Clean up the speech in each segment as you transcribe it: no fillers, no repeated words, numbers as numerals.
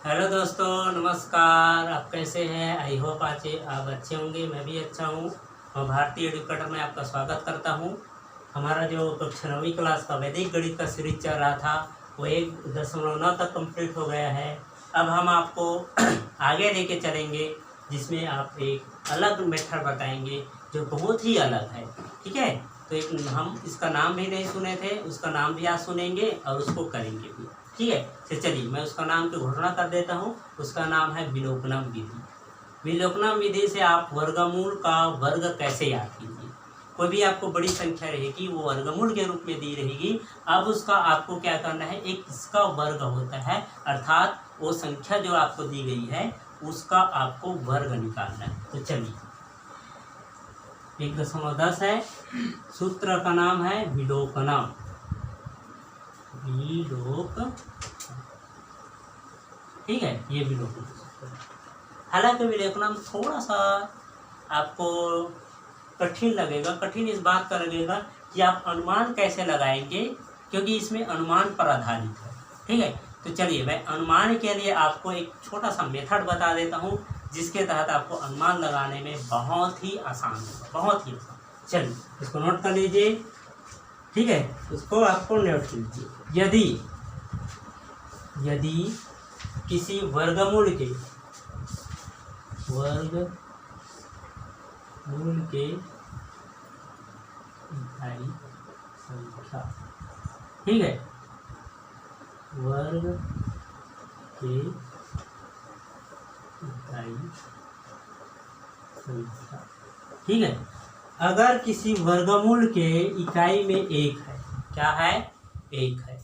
Hello दोस्तों, नमस्कार। आप कैसे हैं? आई होप आज आप अच्छे होंगे। मैं भी अच्छा हूँ। मैं भारतीय एडुकेटर में आपका स्वागत करता हूँ। हमारा जो कक्षा 9वीं क्लास का वैदिक गणित का सीरीज चल रहा था वो 1.9 तक कंप्लीट हो गया है। अब हम आपको आगे लेके चलेंगे, जिसमें आप एक अलग मेथड बताएंगे जो बहुत ही अलग है। ठीक है, तो एक हम इसका नाम भी नहीं सुने थे, उसका नाम भी आज सुनेंगे और उसको करेंगे भी। ठीक है, तो चलिए मैं उसका नाम की घोषणा कर देता हूँ। उसका नाम है विलोपनम विधि। विलोपनम विधि से आप वर्गमूल का वर्ग कैसे याद कीजिए। कोई भी आपको बड़ी संख्या रहेगी वो वर्गमूल के रूप में दी रहेगी। अब उसका आपको क्या करना है, एक इसका वर्ग होता है, अर्थात वो संख्या जो आपको दी गई है उसका आपको वर्ग निकालना है। तो चलिए 1.10 है। सूत्र का नाम है विलोपनम। ठीक है, ये विलोपनम। हालांकि विलोपनम थोड़ा सा आपको कठिन लगेगा। कठिन इस बात का लगेगा कि आप अनुमान कैसे लगाएंगे, क्योंकि इसमें अनुमान पर आधारित है। ठीक है, तो चलिए मैं अनुमान के लिए आपको एक छोटा सा मेथड बता देता हूँ, जिसके तहत आपको अनुमान लगाने में बहुत ही आसान होगा, बहुत ही आसान। चलिए इसको नोट कर लीजिए। ठीक है, उसको आपको नोट कीजिए। यदि किसी वर्गमूल के इकाई संख्या, ठीक है, वर्ग के इकाई संख्या, ठीक है, अगर किसी वर्गमूल के इकाई में एक है, क्या है, एक है,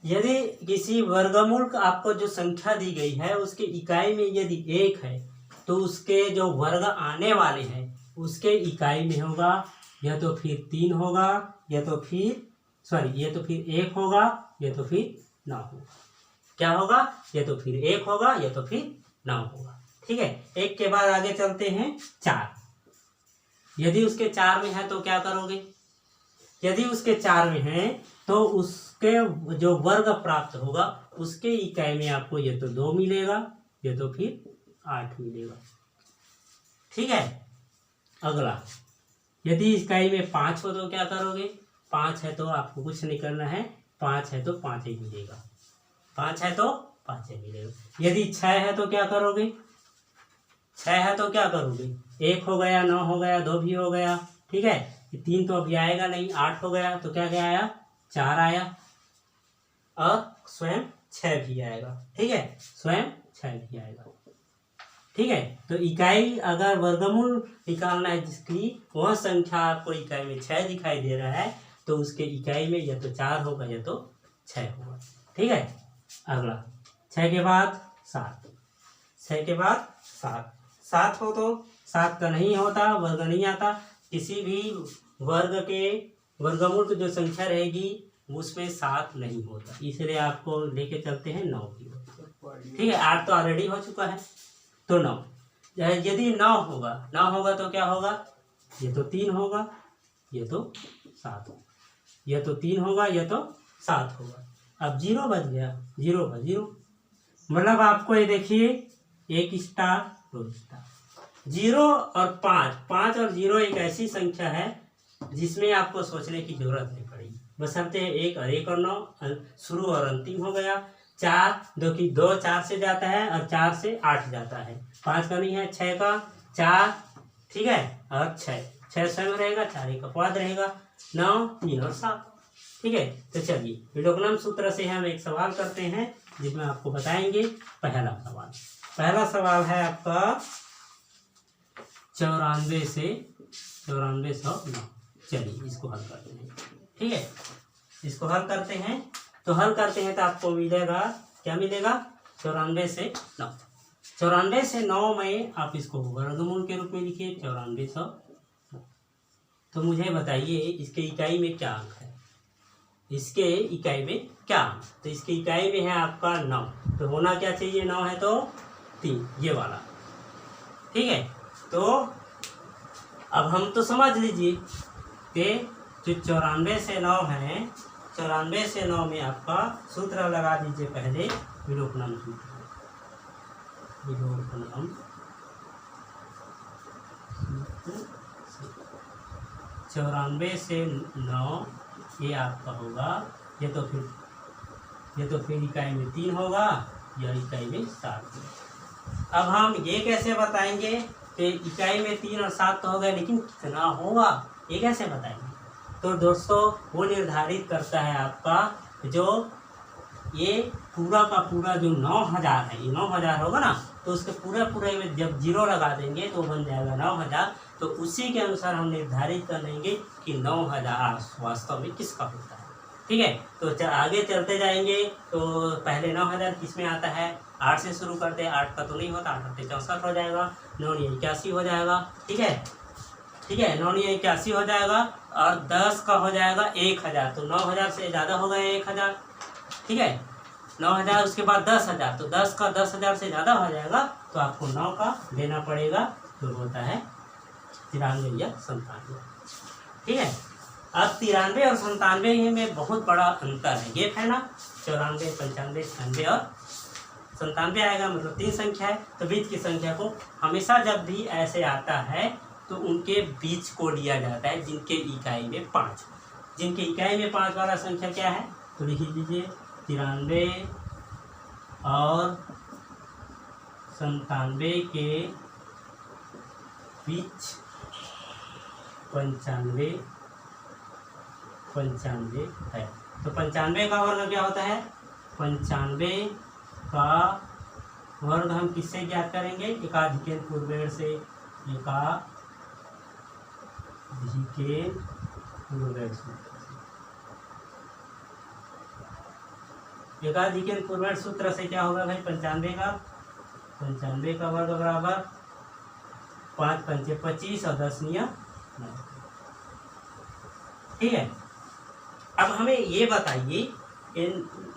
यदि किसी वर्गमूल का आपको जो संख्या दी गई है उसके इकाई में यदि एक है, तो उसके जो वर्ग आने वाले हैं उसके इकाई में होगा, या तो फिर 3 होगा, या तो फिर ये तो फिर 1 होगा, या तो फिर 9 होगा। क्या होगा, या तो फिर 1 होगा, या तो फिर 9 होगा। ठीक है, एक के बाद आगे चलते हैं 4। यदि उसके 4 में है तो क्या करोगे, यदि उसके 4 में है तो उसके जो वर्ग प्राप्त होगा उसके इकाई में आपको ये तो 2 मिलेगा, ये तो फिर 8 मिलेगा। ठीक है, अगला यदि इकाई में 5 हो तो क्या करोगे, 5 है तो आपको कुछ नहीं करना है, 5 है तो 5 ही मिलेगा, 5 है तो 5 ही मिलेगा। यदि 6 है तो क्या करोगे, 6 है तो क्या करोगे, 1 हो गया, 9 हो गया, 2 भी हो गया। ठीक है, 3 तो अभी आएगा नहीं, 8 हो गया, तो क्या क्या आया, 4 आया, और स्वयं 6 भी आएगा। ठीक है, स्वयं 6 भी आएगा। ठीक है, तो इकाई अगर वर्गमूल निकालना है जिसकी वह संख्या आपको इकाई में 6 दिखाई दे रहा है, तो उसके इकाई में या तो 4 होगा या तो 6 होगा। ठीक है, अगला 6 के बाद 7, 6 के बाद 7 हो तो 7 का नहीं होता, वर्ग नहीं आता। किसी भी वर्ग के वर्गमूल की जो संख्या रहेगी उसमें 7 नहीं होता, इसलिए आपको लेके चलते हैं 9 की। ठीक है, 8 तो ऑलरेडी हो चुका है, तो 9। यदि 9 होगा तो क्या होगा, ये तो 3 होगा, ये तो 7 होगा, ये तो 3 होगा, ये तो 7 होगा। अब 0 बच गया, 0 का 0, मतलब आपको ये देखिए 1 स्टार 2 स्टार। 0 और 5 और 0 एक ऐसी संख्या है जिसमें आपको सोचने की जरूरत नहीं पड़ेगी, बशर्ते 1 और 1 और 9 शुरू और अंतिम हो गया। 4 2 4 से जाता है और 4 से 8 जाता है, 5 का नहीं है, 6 का 4, ठीक है, और 6 स्वयं रहेगा, 4 एक अपवाद रहेगा, 9 3 और 7। ठीक है, तो चलिए विलोपनम सूत्र से हम एक सवाल करते हैं जिसमें आपको बताएंगे। पहला सवाल है आपका 94 से 9409। चलिए इसको हल करते हैं। ठीक है, इसको हल करते हैं, तो आपको मिलेगा, क्या मिलेगा, 94 से 9। 94 से 9 में आप इसको वर्गमूल के रूप में लिखिए, 9400। तो मुझे बताइए इसके इकाई में क्या अंक है, इसके इकाई में क्या अंक, तो इसके इकाई में है आपका 9, तो होना क्या चाहिए, 9 है तो 3, ये वाला। ठीक है, तो अब हम तो समझ लीजिए कि जो 94 से 9 है, 94 से 9 में आपका सूत्र लगा दीजिए पहले विलोपनम सूत्र। विलोपनम 94 से 9 ये आपका होगा, ये तो फिर इकाई में 3 होगा, या इकाई में 7। अब हम ये कैसे बताएंगे कि इकाई में 3 और 7 तो होगा, लेकिन कितना होगा ये कैसे बताएंगे? तो दोस्तों वो निर्धारित करता है आपका जो ये पूरा का पूरा जो 9000 है, ये 9000 होगा ना, तो उसके पूरे में जब 0 लगा देंगे तो बन जाएगा 9000। तो उसी के अनुसार हम निर्धारित कर लेंगे कि 9000 वास्तव में किसका होता है। ठीक है, तो आगे चलते जाएंगे। तो पहले 9000 किस में आता है, 8 से शुरू करते हैं। 8 का तो नहीं होता, 8 8 64 हो जाएगा, 9 81 हो जाएगा। ठीक है, 9 81 हो जाएगा, और 10 का हो जाएगा 1000। तो 9000 से ज़्यादा हो गया 1000। ठीक है, 9000 उसके बाद 10000, तो 10 का 10000 से ज़्यादा हो जाएगा, तो आपको 9 का लेना पड़ेगा, तो होता है 93 या 97। ठीक है, अब 93 और 97 में बहुत बड़ा अंतर है, ये है ना, 94 95 96 और 97 आएगा, मतलब 3 संख्या है। तो बीच की संख्या को हमेशा जब भी ऐसे आता है तो उनके बीच को लिया जाता है जिनके इकाई में 5। जिनके इकाई में 5 वाला संख्या क्या है, तो लिख लीजिए 93 और 97 के बीच 95 है। तो 95 का वर्ग क्या होता है, 95 का वर्ग हम किससे ज्ञात करेंगे, एकाधिकेन पूर्वेण से। एकाधिकेन पूर्वेण सूत्र से क्या होगा भाई, 95 का वर्ग बराबर 5 पंचे 25 और 10 निया 9। ठीक है, अब हमें ये बताइए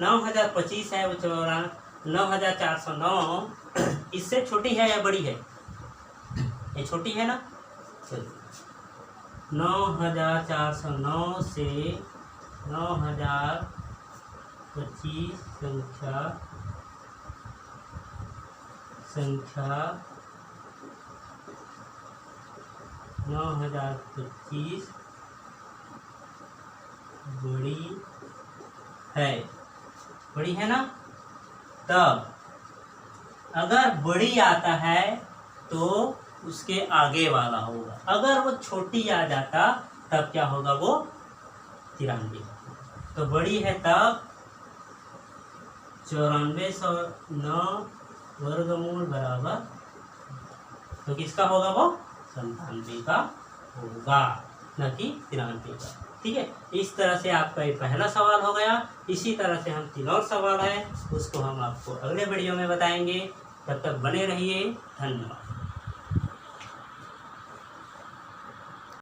9025 है, वो 9409 इससे छोटी है या बड़ी है, ये छोटी है ना। चलिए 9409 से 9025 संख्या 9025 बड़ी है ना। तब अगर बड़ी आता है तो उसके आगे वाला होगा, अगर वो छोटी आ जाता तब क्या होगा, वो 93। तो बड़ी है तब 9409 वर्गमूल बराबर, तो किसका होगा, वो 97 का होगा, न कि 93 का। ठीक है, इस तरह से आपका ये पहला सवाल हो गया। इसी तरह से हम 3 और सवाल है, उसको हम आपको अगले वीडियो में बताएंगे। तब तक बने रहिए, धन्यवाद।